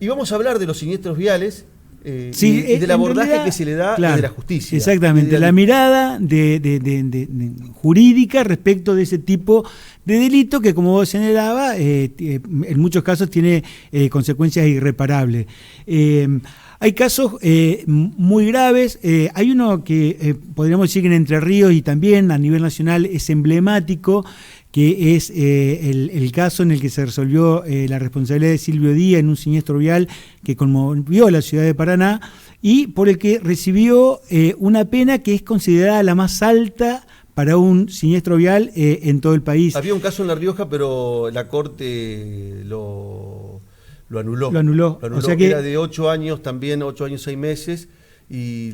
Y vamos a hablar de los siniestros viales sí, y del abordaje realidad, que se le da claro, de la justicia. Exactamente, la mirada de jurídica respecto de ese tipo de delito que, como vos señalabas, en muchos casos tiene consecuencias irreparables. Hay casos muy graves. Hay uno que podríamos decir que en Entre Ríos y también a nivel nacional es emblemático, que es el caso en el que se resolvió la responsabilidad de Silvio Díaz en un siniestro vial que conmovió a la ciudad de Paraná y por el que recibió una pena que es considerada la más alta para un siniestro vial en todo el país. Había un caso en La Rioja, pero la Corte lo anuló. Lo anuló. O sea que era de 8 años también, 8 años, 6 meses. Y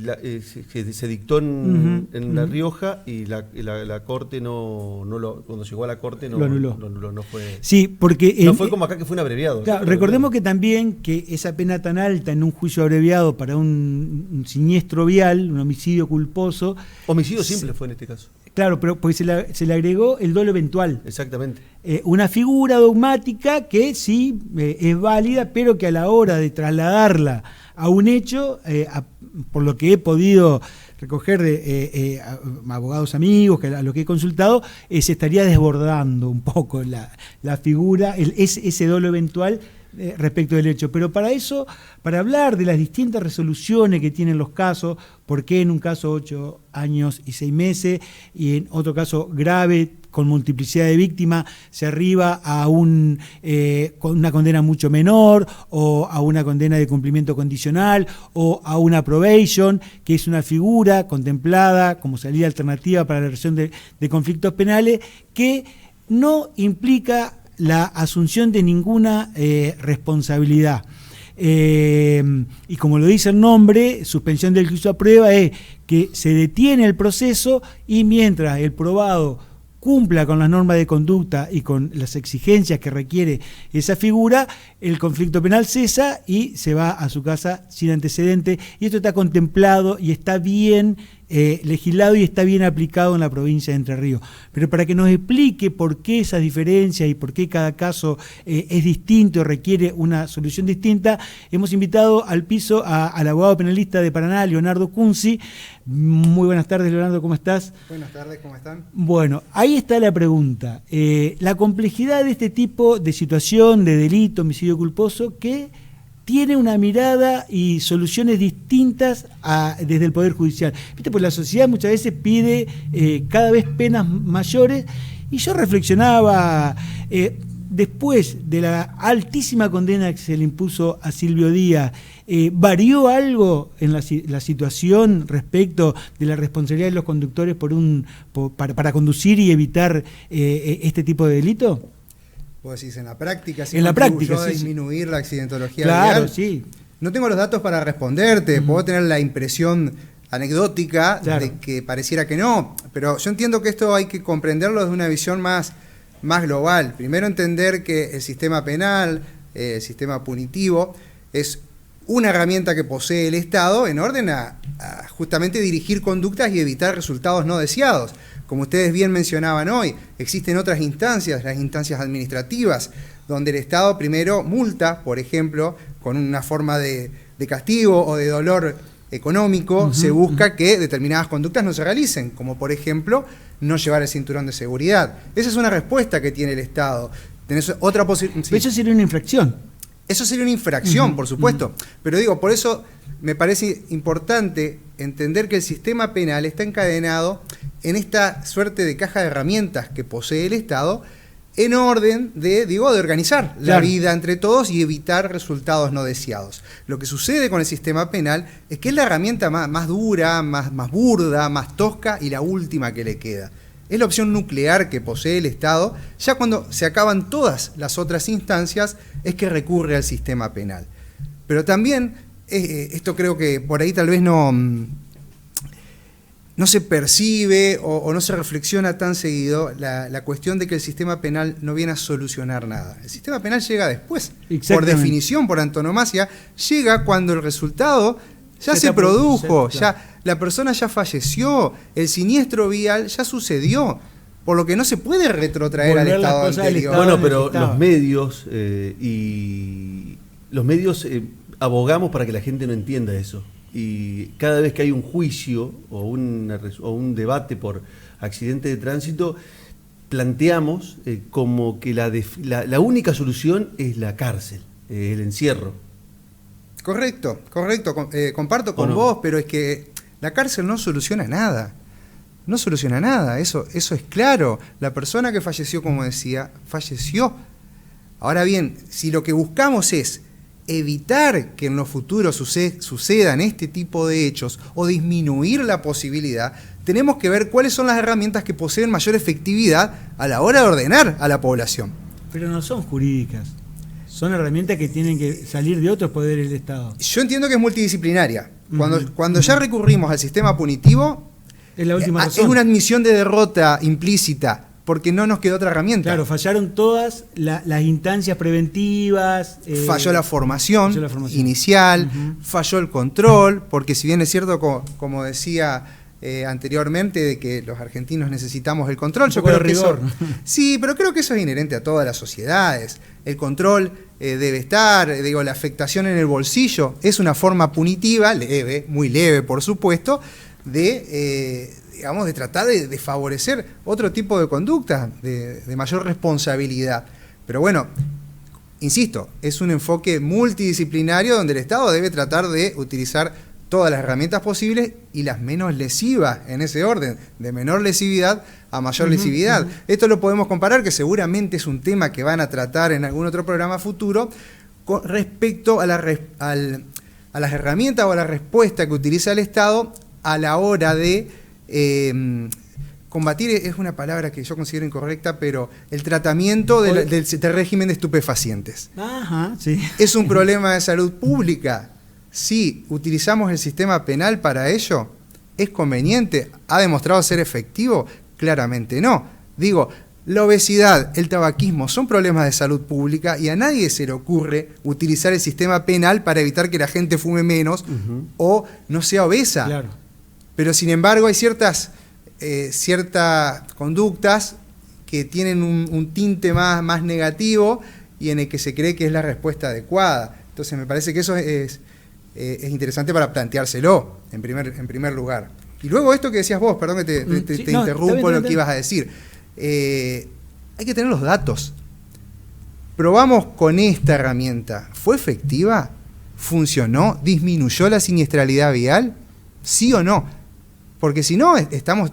se dictó en La Rioja y la Corte cuando llegó a la Corte lo anuló. No fue, sí, porque no fue como acá que fue un abreviado. Claro, recordemos que también que esa pena tan alta en un juicio abreviado para un siniestro vial, un homicidio culposo. Homicidio simple fue en este caso. Claro, pero porque se le agregó el dolo eventual. Exactamente. Una figura dogmática que sí es válida, pero que a la hora de trasladarla a un hecho, por lo que he podido recoger de abogados amigos, a los que he consultado, se estaría desbordando un poco la figura, ese dolo eventual respecto del hecho. Pero para eso, para hablar de las distintas resoluciones que tienen los casos, por qué en un caso 8 años y 6 meses y en otro caso grave, con multiplicidad de víctimas, se arriba a con una condena mucho menor o a una condena de cumplimiento condicional o a una probation, que es una figura contemplada como salida alternativa para la resolución de conflictos penales que no implica la asunción de ninguna responsabilidad. Y como lo dice el nombre, suspensión del juicio a prueba es que se detiene el proceso y mientras el probado cumpla con las normas de conducta y con las exigencias que requiere esa figura, el conflicto penal cesa y se va a su casa sin antecedentes. Y esto está contemplado y está bien legislado y está bien aplicado en la provincia de Entre Ríos. Pero para que nos explique por qué esas diferencias y por qué cada caso es distinto y requiere una solución distinta, hemos invitado al piso al abogado penalista de Paraná, Leonardo Kunzi. Muy buenas tardes, Leonardo, ¿cómo estás? Buenas tardes, ¿cómo están? Bueno, ahí está la pregunta. La complejidad de este tipo de situación, de delito, homicidio culposo, que tiene una mirada y soluciones distintas desde el Poder Judicial. ¿Viste? Pues la sociedad muchas veces pide cada vez penas mayores y yo reflexionaba, después de la altísima condena que se le impuso a Silvio Díaz, ¿varió algo en la situación respecto de la responsabilidad de los conductores para conducir y evitar este tipo de delito? Vos decís, en la práctica, ¿sí? En la práctica, a sí, disminuir la accidentología claro, vial? Sí. No tengo los datos para responderte, puedo tener la impresión anecdótica claro, de que pareciera que no, pero yo entiendo que esto hay que comprenderlo desde una visión más global. Primero entender que el sistema penal, el sistema punitivo, es una herramienta que posee el Estado en orden a justamente dirigir conductas y evitar resultados no deseados. Como ustedes bien mencionaban hoy, existen otras instancias, las instancias administrativas, donde el Estado primero multa, por ejemplo, con una forma de castigo o de dolor económico, se busca que determinadas conductas no se realicen, como por ejemplo, no llevar el cinturón de seguridad. Esa es una respuesta que tiene el Estado. Tenés otra posibilidad. Sí. Eso sería una infracción. Eso sería una infracción, por supuesto. Pero digo, por eso me parece importante entender que el sistema penal está encadenado en esta suerte de caja de herramientas que posee el Estado en orden de organizar la vida entre todos y evitar resultados no deseados. Lo que sucede con el sistema penal es que es la herramienta más dura, más burda, más tosca y la última que le queda. Es la opción nuclear que posee el Estado. Ya cuando se acaban todas las otras instancias es que recurre al sistema penal. Pero también, esto creo que por ahí tal vez no se percibe o no se reflexiona tan seguido la cuestión de que el sistema penal no viene a solucionar nada. El sistema penal llega después. Por definición, por antonomasia, llega cuando el resultado ya se produjo, ya la persona ya falleció, el siniestro vial ya sucedió, por lo que no se puede retrotraer al estado anterior. Bueno, pero los medios y los medios abogamos para que la gente no entienda eso. Y cada vez que hay un juicio o un debate por accidente de tránsito, planteamos como que la única solución es la cárcel, el encierro. Correcto. Comparto con vos, pero es que la cárcel no soluciona nada. No soluciona nada, eso es claro. La persona que falleció, como decía, falleció. Ahora bien, si lo que buscamos es evitar que en los futuros sucedan este tipo de hechos o disminuir la posibilidad, tenemos que ver cuáles son las herramientas que poseen mayor efectividad a la hora de ordenar a la población. Pero no son jurídicas, son herramientas que tienen que salir de otros poderes del Estado. Yo entiendo que es multidisciplinaria. Cuando ya recurrimos al sistema punitivo, es la última razón. Es una admisión de derrota implícita, porque no nos quedó otra herramienta. Claro, fallaron todas las instancias preventivas. Falló la formación inicial, falló el control, porque si bien es cierto, como decía anteriormente, de que los argentinos necesitamos el control, yo creo que eso, sí, pero creo que eso es inherente a todas las sociedades. El control debe estar, la afectación en el bolsillo es una forma punitiva, leve, muy leve por supuesto, de tratar de favorecer otro tipo de conducta, de mayor responsabilidad. Pero bueno, insisto, es un enfoque multidisciplinario donde el Estado debe tratar de utilizar todas las herramientas posibles y las menos lesivas en ese orden, de menor lesividad a mayor lesividad. Esto lo podemos comparar, que seguramente es un tema que van a tratar en algún otro programa futuro, con respecto a las herramientas o a la respuesta que utiliza el Estado a la hora de combatir, es una palabra que yo considero incorrecta, pero el tratamiento del régimen de estupefacientes. Ajá, sí. ¿Es un problema de salud pública? Sí. ¿Utilizamos el sistema penal para ello? ¿Es conveniente? ¿Ha demostrado ser efectivo? Claramente no. Digo, la obesidad, el tabaquismo son problemas de salud pública y a nadie se le ocurre utilizar el sistema penal para evitar que la gente fume menos o no sea obesa. Claro. Pero sin embargo hay ciertas conductas que tienen un tinte más negativo y en el que se cree que es la respuesta adecuada. Entonces me parece que eso es interesante para planteárselo en primer lugar. Y luego esto que decías vos, perdón que te interrumpo lo que ibas a decir. Hay que tener los datos. Probamos con esta herramienta. ¿Fue efectiva? ¿Funcionó? ¿Disminuyó la siniestralidad vial? ¿Sí o no? Porque si no, estamos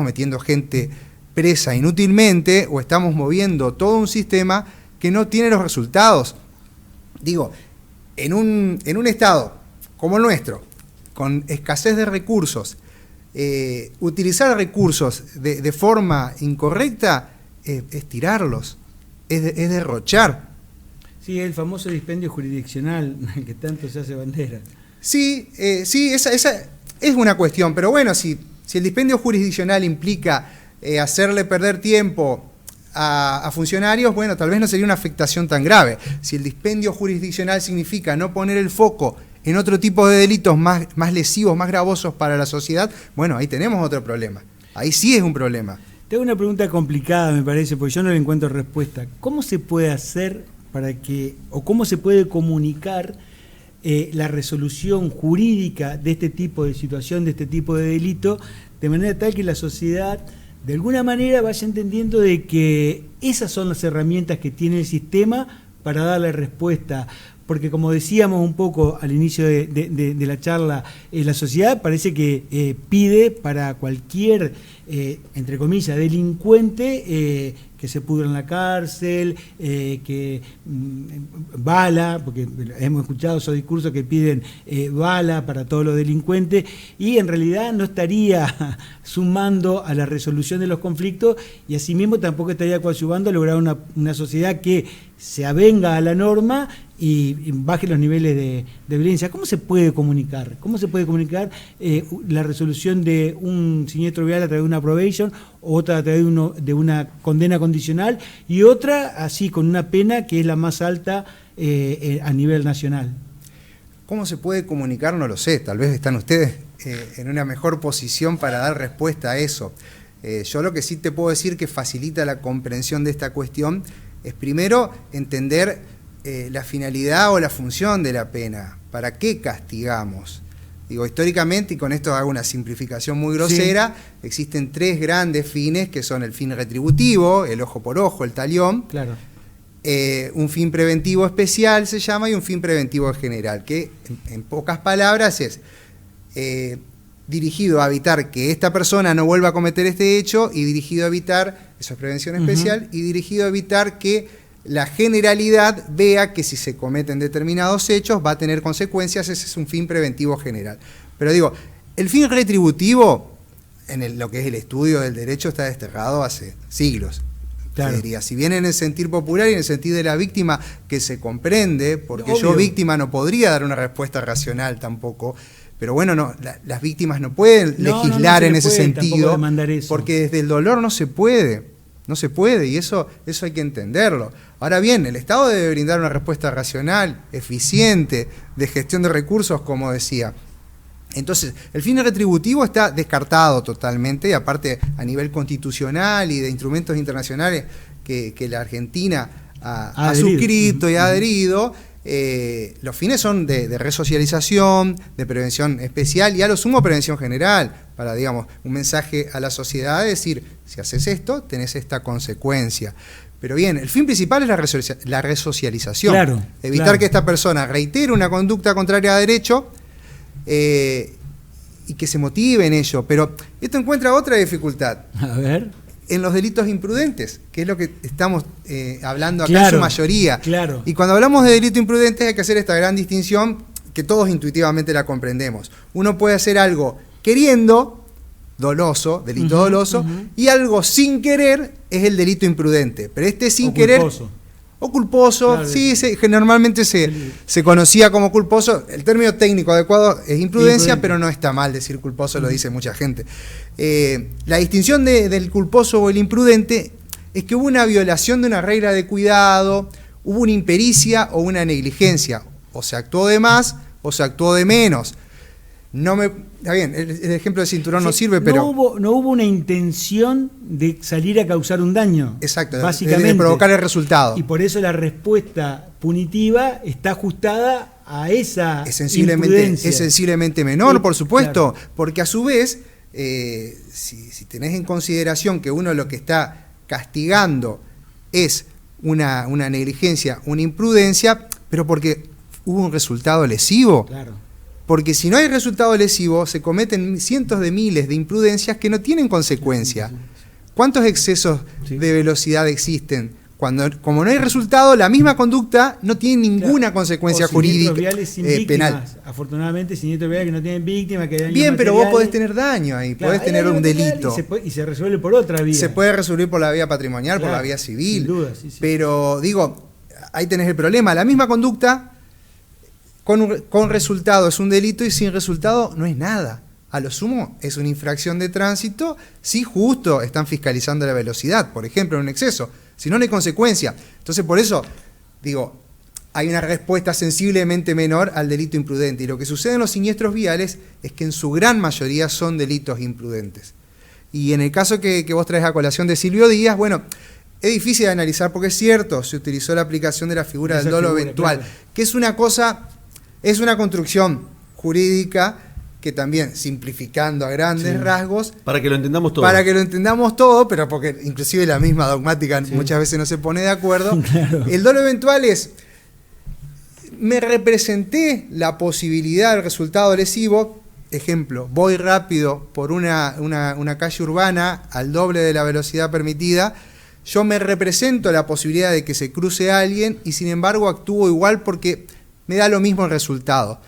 metiendo gente presa inútilmente o estamos moviendo todo un sistema que no tiene los resultados. Digo, en un estado como el nuestro, con escasez de recursos, utilizar recursos de forma incorrecta es tirarlos, es derrochar. Sí, el famoso dispendio jurisdiccional que tanto se hace bandera. Sí, esa es una cuestión, pero bueno, si el dispendio jurisdiccional implica hacerle perder tiempo a funcionarios, bueno, tal vez no sería una afectación tan grave. Si el dispendio jurisdiccional significa no poner el foco en otro tipo de delitos más lesivos, más gravosos para la sociedad, bueno, ahí tenemos otro problema. Ahí sí es un problema. Te hago una pregunta complicada, me parece, porque yo no le encuentro respuesta. ¿Cómo se puede hacer o cómo se puede comunicar la resolución jurídica de este tipo de situación, de este tipo de delito, de manera tal que la sociedad de alguna manera vaya entendiendo de que esas son las herramientas que tiene el sistema para darle respuesta? Porque como decíamos un poco al inicio de la charla, la sociedad parece que pide para cualquier, entre comillas, delincuente, que se pudra en la cárcel, que bala, porque hemos escuchado esos discursos que piden bala para todos los delincuentes, y en realidad no estaría sumando a la resolución de los conflictos y asimismo tampoco estaría coadyuvando a lograr una sociedad que se avenga a la norma y baje los niveles de violencia. ¿Cómo se puede comunicar? ¿Cómo se puede comunicar la resolución de un siniestro vial a través de una probation, otra a través de una condena condicional y otra así con una pena que es la más alta a nivel nacional? ¿Cómo se puede comunicar? No lo sé. Tal vez están ustedes en una mejor posición para dar respuesta a eso. Yo lo que sí te puedo decir que facilita la comprensión de esta cuestión es primero entender la finalidad o la función de la pena. ¿Para qué castigamos? Digo, históricamente, y con esto hago una simplificación muy grosera, existen 3 grandes fines, que son el fin retributivo, el ojo por ojo, el talión, Claro. un fin preventivo especial se llama, y un fin preventivo general, que en pocas palabras es dirigido a evitar que esta persona no vuelva a cometer este hecho, y dirigido a evitar, eso es prevención especial, y dirigido a evitar que la generalidad vea que si se cometen determinados hechos va a tener consecuencias. Ese es un fin preventivo general. Pero digo, el fin retributivo, lo que es el estudio del derecho, está desterrado hace siglos. Claro. Diría. Si bien en el sentir popular y en el sentir de la víctima, que se comprende, porque Obvio. yo víctima no podría dar una respuesta racional tampoco, pero bueno, no, las víctimas no pueden legislar en ese sentido, porque desde el dolor no se puede. No se puede, y eso hay que entenderlo. Ahora bien, el Estado debe brindar una respuesta racional, eficiente, de gestión de recursos, como decía. Entonces, el fin retributivo está descartado totalmente, y aparte a nivel constitucional y de instrumentos internacionales que la Argentina ha suscrito y ha adherido, los fines son de resocialización, de prevención especial y a lo sumo prevención general, para, digamos, un mensaje a la sociedad, decir, si haces esto, tenés esta consecuencia. Pero bien, el fin principal es la resocialización. Claro, evitar que esta persona reitere una conducta contraria a derecho y que se motive en ello. Pero esto encuentra otra dificultad. A ver. En los delitos imprudentes, que es lo que estamos hablando acá en su mayoría. Claro. Y cuando hablamos de delitos imprudentes hay que hacer esta gran distinción que todos intuitivamente la comprendemos. Uno puede hacer algo queriendo, doloso, delito doloso, y algo sin querer es el delito imprudente. Pero este sin querer... O culposo, claro, sí, normalmente se conocía como culposo. El término técnico adecuado es imprudencia, pero no está mal decir culposo, lo dice mucha gente. La distinción del culposo o el imprudente es que hubo una violación de una regla de cuidado, hubo una impericia o una negligencia. O se actuó de más o se actuó de menos. Está bien, el ejemplo del cinturón no sirve, pero... No hubo una intención de salir a causar un daño. Exacto, básicamente. De provocar el resultado. Y por eso la respuesta punitiva está ajustada a esa imprudencia. Es sensiblemente menor, por supuesto, claro. Porque a su vez, si tenés en consideración que uno lo que está castigando es una negligencia, una imprudencia, pero porque hubo un resultado lesivo. Claro. Porque si no hay resultado lesivo, se cometen cientos de miles de imprudencias que no tienen consecuencia. ¿Cuántos excesos de velocidad existen? Como no hay resultado, la misma conducta no tiene ninguna consecuencia jurídica penal. Afortunadamente, siniestros viales que no tienen víctimas, que daños bien, pero vos materiales. podés tener daño ahí, Claro, podés tener un delito. Y se resuelve por otra vía. Se puede resolver por la vía patrimonial, claro, por la vía civil. Sin duda, sí. Pero digo, ahí tenés el problema. La misma conducta con resultado es un delito y sin resultado no es nada. A lo sumo es una infracción de tránsito si justo están fiscalizando la velocidad, por ejemplo, en un exceso. Si no, no hay consecuencia. Entonces, por eso, digo, hay una respuesta sensiblemente menor al delito imprudente. Y lo que sucede en los siniestros viales es que en su gran mayoría son delitos imprudentes. Y en el caso que vos traes a colación de Silvio Díaz, bueno, es difícil de analizar porque es cierto, se utilizó la aplicación de la figura del dolo eventual, claro, que es una cosa... Es una construcción jurídica que también, simplificando a grandes rasgos... Para que lo entendamos todo. Para que lo entendamos todo, pero porque inclusive la misma dogmática muchas veces no se pone de acuerdo. Claro. El dolo eventual es... Me representé la posibilidad del resultado lesivo. Ejemplo, voy rápido por una calle urbana al doble de la velocidad permitida. Yo me represento la posibilidad de que se cruce alguien y sin embargo actúo igual porque... me da lo mismo el resultado.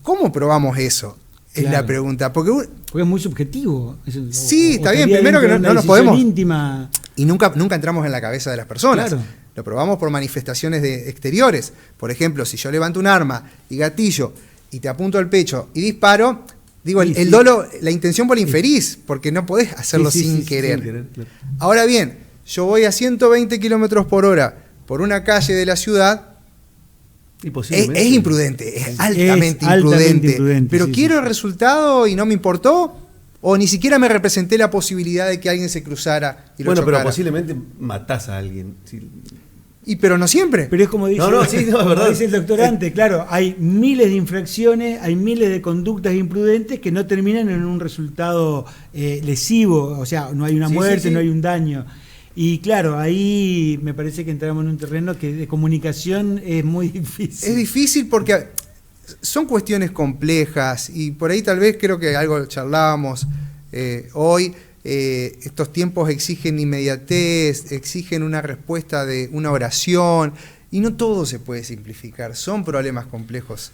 ¿Cómo probamos eso? Es la pregunta. Porque es muy subjetivo. Sí, está bien. Primero que no nos podemos... íntima. Y nunca entramos en la cabeza de las personas. Claro. Lo probamos por manifestaciones exteriores. Por ejemplo, si yo levanto un arma y gatillo y te apunto al pecho y disparo, digo, el dolo, la intención vos la inferís, porque no podés hacerlo sin querer. Claro. Ahora bien, yo voy a 120 kilómetros por hora por una calle de la ciudad... Es imprudente, es altamente imprudente. Pero quiero el resultado y no me importó, o ni siquiera me representé la posibilidad de que alguien se cruzara y lo chocara. Pero posiblemente matás a alguien. Sí. pero no siempre. Pero es como dice, sí, no, es verdad. Como dice el doctor antes, claro, hay miles de infracciones, hay miles de conductas imprudentes que no terminan en un resultado lesivo, o sea, no hay una muerte, no hay un daño. Y claro, ahí me parece que entramos en un terreno que de comunicación es muy difícil. Es difícil porque son cuestiones complejas y por ahí tal vez creo que algo charlábamos hoy. Estos tiempos exigen inmediatez, exigen una respuesta de una oración y no todo se puede simplificar, son problemas complejos.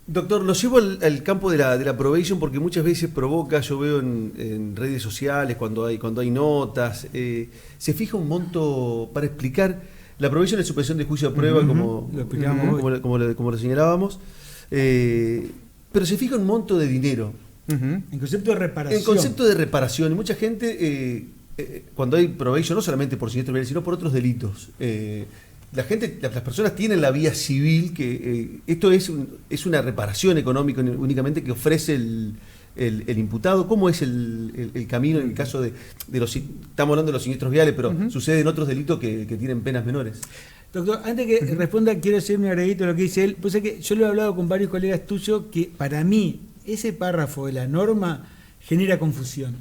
Doctor, lo llevo al campo de la probation porque muchas veces provoca, yo veo en redes sociales cuando hay notas, se fija un monto para explicar. La probation es suspensión de juicio a prueba, como lo señalábamos, pero se fija un monto de dinero. En concepto de reparación. En concepto de reparación. Y mucha gente, cuando hay probation, no solamente por siniestro vial, sino por otros delitos, las personas tienen la vía civil, que esto es una reparación económica únicamente que ofrece el imputado. ¿Cómo es el camino en el caso de los, estamos hablando de los siniestros viales, pero sucede en otros delitos que tienen penas menores? Doctor, antes que responda, quiero hacer un agreguito a lo que dice él. Pues es que yo lo he hablado con varios colegas tuyos que para mí ese párrafo de la norma genera confusión.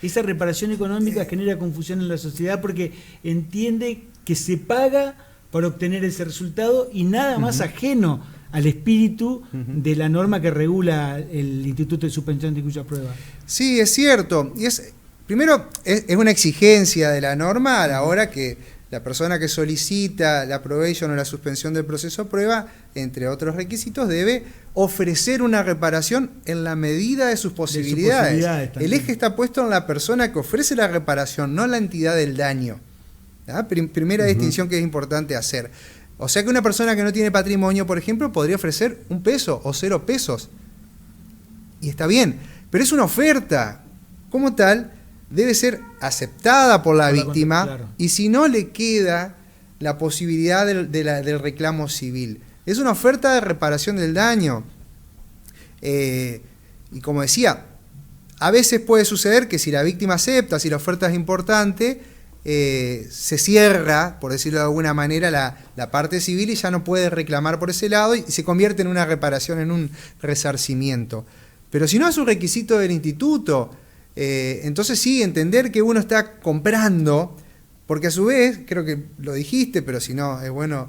Esa reparación económica genera confusión en la sociedad porque entiende que se paga para obtener ese resultado y nada más ajeno al espíritu de la norma que regula el Instituto de Suspensión de Juicio a Prueba. Sí, es cierto. Y primero, es una exigencia de la norma a la hora que la persona que solicita la probation o la suspensión del proceso a prueba, entre otros requisitos, debe ofrecer una reparación en la medida de sus posibilidades. El eje está puesto en la persona que ofrece la reparación, no la entidad del daño. Primera distinción que es importante hacer. O sea que una persona que no tiene patrimonio, por ejemplo, podría ofrecer 1 peso o 0 pesos. Y está bien, pero es una oferta. Como tal, debe ser aceptada por la víctima, claro. Y si no, le queda la posibilidad del reclamo civil. Es una oferta de reparación del daño. Y como decía, a veces puede suceder que si la víctima acepta, si la oferta es importante, se cierra, por decirlo de alguna manera, la parte civil y ya no puede reclamar por ese lado y se convierte en una reparación, en un resarcimiento. Pero si no es un requisito del instituto, entonces sí, entender que uno está comprando, porque a su vez, creo que lo dijiste, pero si no, es bueno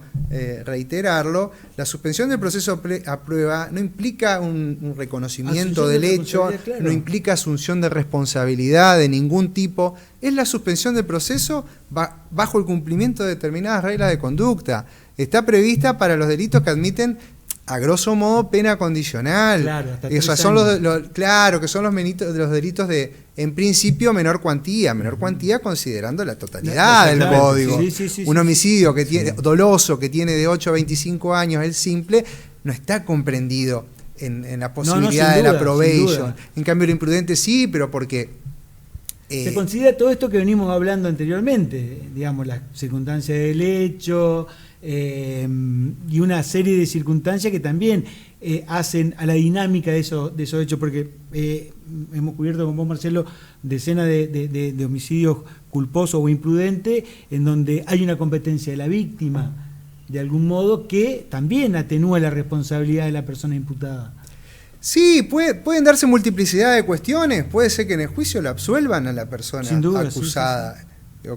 reiterarlo, la suspensión del proceso a prueba no implica un reconocimiento del hecho, claro. No implica asunción de responsabilidad de ningún tipo, es la suspensión del proceso bajo el cumplimiento de determinadas reglas de conducta. Está prevista para los delitos que admiten, a grosso modo, pena condicional. Claro, hasta 3 años. Claro, que son los delitos de, en principio, menor cuantía considerando la totalidad del código. Sí, un homicidio que tiene, doloso que tiene de 8 a 25 años, el simple, no está comprendido en la posibilidad de la probation. En cambio, el imprudente sí, pero porque... se considera todo esto que venimos hablando anteriormente, digamos, las circunstancias del hecho... y una serie de circunstancias que también hacen a la dinámica de esos hechos, porque hemos cubierto con vos, Marcelo, decenas de homicidios culposos o imprudentes en donde hay una competencia de la víctima, de algún modo, que también atenúa la responsabilidad de la persona imputada. Sí, pueden darse multiplicidad de cuestiones, puede ser que en el juicio la absuelvan a la persona acusada. Sí.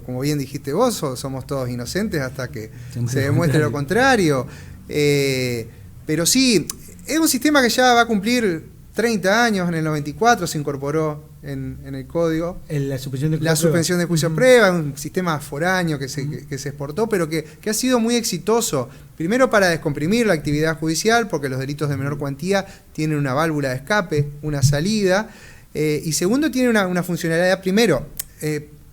Como bien dijiste vos, somos todos inocentes hasta que se demuestre lo contrario. Pero sí, es un sistema que ya va a cumplir 30 años, en el 94 se incorporó en el código. La suspensión de juicio a prueba, un sistema foráneo que se exportó, pero que ha sido muy exitoso. Primero para descomprimir la actividad judicial, porque los delitos de menor cuantía tienen una válvula de escape, una salida. Y segundo, tiene una funcionalidad. Primero,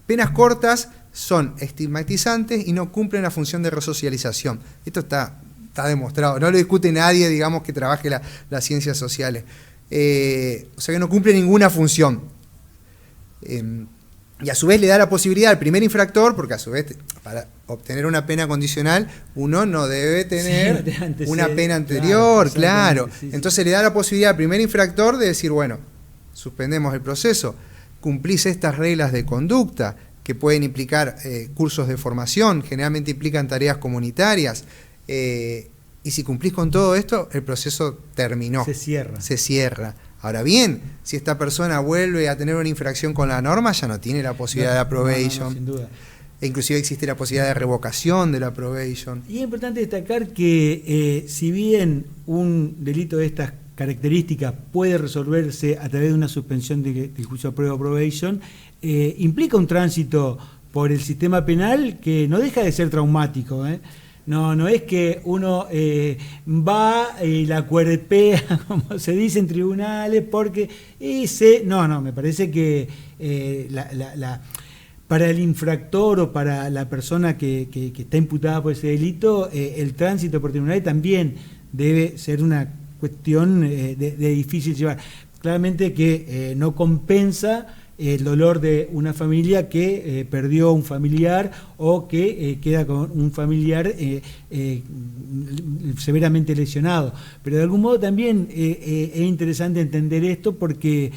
penas cortas son estigmatizantes y no cumplen la función de resocialización. Esto está demostrado, no lo discute nadie, digamos, que trabaje las ciencias sociales. O sea que no cumple ninguna función. Y a su vez le da la posibilidad al primer infractor, porque a su vez para obtener una pena condicional uno no debe tener una pena anterior, claro. Sí. Entonces le da la posibilidad al primer infractor de decir, bueno, suspendemos el proceso, cumplís estas reglas de conducta, que pueden implicar cursos de formación, generalmente implican tareas comunitarias, y si cumplís con todo esto, el proceso terminó. Se cierra. Ahora bien, si esta persona vuelve a tener una infracción con la norma, ya no tiene la posibilidad de probation. Sin duda. E inclusive existe la posibilidad de revocación de la probation. Y es importante destacar que si bien un delito de estas características puede resolverse a través de una suspensión del juicio de prueba o probation, implica un tránsito por el sistema penal que no deja de ser traumático, ¿eh? No es que uno va y la cuerpea, como se dice en tribunales, porque me parece que para el infractor o para la persona que está imputada por ese delito, el tránsito por tribunales también debe ser una cuestión de difícil llevar. Claramente que no compensa el dolor de una familia que perdió un familiar o que queda con un familiar severamente lesionado. Pero de algún modo también es interesante entender esto porque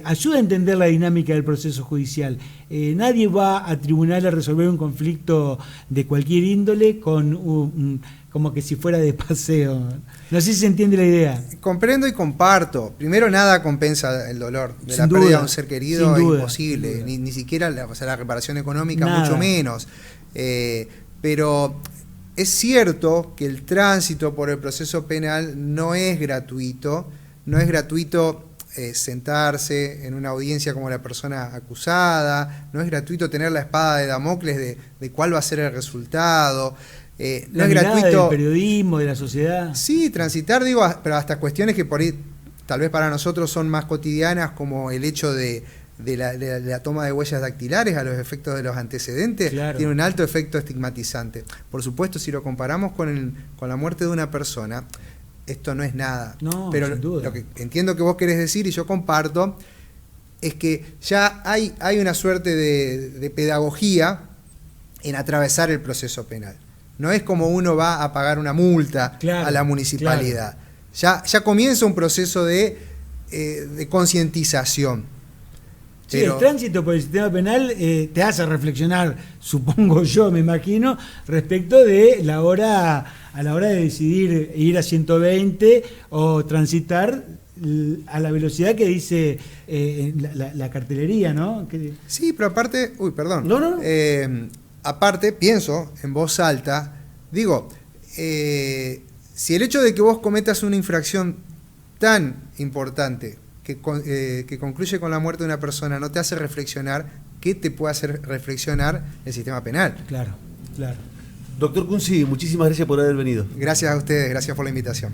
ayuda a entender la dinámica del proceso judicial. Nadie va a tribunal a resolver un conflicto de cualquier índole con como que si fuera de paseo. No sé si se entiende la idea. Comprendo y comparto. Primero, nada compensa el dolor de la pérdida de un ser querido, es imposible. Ni siquiera la reparación económica, mucho menos. Pero es cierto que el tránsito por el proceso penal no es gratuito. No es gratuito sentarse en una audiencia como la persona acusada. No es gratuito tener la espada de Damocles de cuál va a ser el resultado. No es gratuito del periodismo, de la sociedad. Sí, transitar, pero hasta cuestiones que por ahí tal vez para nosotros son más cotidianas, como el hecho de la toma de huellas dactilares a los efectos de los antecedentes, claro, tiene un alto efecto estigmatizante. Por supuesto, si lo comparamos con la muerte de una persona, esto no es nada. No, pero sin duda. Lo que entiendo que vos querés decir, y yo comparto, es que ya hay una suerte de pedagogía en atravesar el proceso penal. No es como uno va a pagar una multa, claro, a la municipalidad. Claro. Ya comienza un proceso de concientización. Sí, el tránsito por el sistema penal te hace reflexionar, supongo yo, me imagino, respecto de a la hora de decidir ir a 120 o transitar a la velocidad que dice la cartelería, ¿no? Sí, pero aparte... perdón. No. Aparte, pienso en voz alta, digo, si el hecho de que vos cometas una infracción tan importante que concluye con la muerte de una persona no te hace reflexionar, ¿qué te puede hacer reflexionar el sistema penal? Claro. Doctor Kunci, muchísimas gracias por haber venido. Gracias a ustedes, gracias por la invitación.